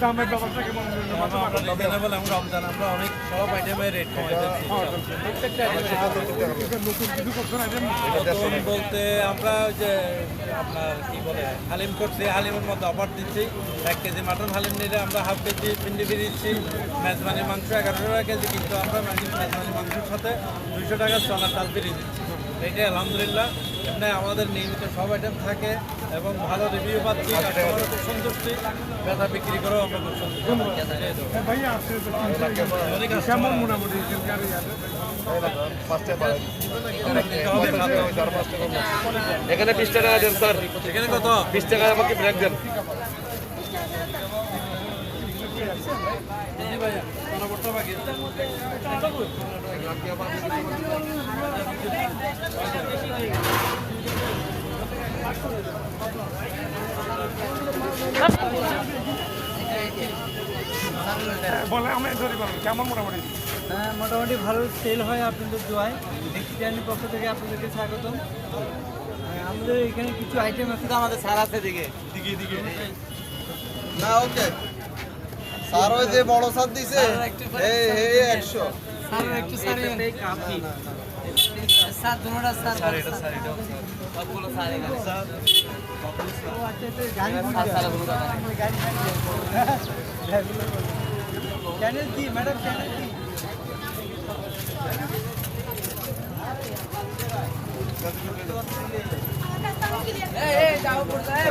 দামের ব্যাপারটা কেমন? আমরা রিজনেবল এবং রমজান আমরা অনেক সব আইটেমের রেট কমাই দিচ্ছি প্রত্যেকটা নতুন কিছু করছেন আইটেম? নতুন বলতে আমরা ওই যে আপনার কি বলে হালিম করছি, হালিমের মধ্যে অফার দিচ্ছি। 1 কেজি মাটন হালিম নিলে আমরা হাফ কেজি পিন্ডি ফ্রি দিচ্ছি। মেজবানি মাংস 11 টাকা কেজি, কিন্তু আমরা মেজবানি মাংসের সাথে 200 টাকা চনা চাল ফ্রি দিচ্ছি। এইটাই আলহামদুলিল্লাহ। এমনি আমাদের নিয়মিত সব আইটেম থাকে এবং ভালো রিভিউ পাচ্ছি, কাস্টমারও খুব সন্তুষ্টি, বেচা বিক্রি করেও আমরা খুব সন্তুষ্টি। ভাইয়া আছে কেমন মোটামুটি এখানে 20 টাকা দেন স্যার, এখানে কত? 20 টাকা আমাকে ব্রেক দেন। ভাইয়া পরবর্তী বাকি বলে আমি ধরি বলেন কেমন মোটামুটি? হ্যাঁ, মোটামুটি ভালো সেল হয় আপনাদের দোয়ায়। রেস্টুরেন্টের পক্ষ থেকে আপনাদেরকে স্বাগতম। আমাদের এখানে কিছু আইটেম আছে, তো আমাদের সার আছে দিকে না ওকে স্যার ওই যে বড় স্যার দিছে এই 100 স্যার একটু সারি কাফি স্যার দুটোটা স্যার এটা স্যার এটা সবগুলো স্যার এখানে স্যার ও আচ্ছা তো গাড়ি চ্যানেল কি ম্যাডাম চ্যানেল কি এই যাও পড় যায়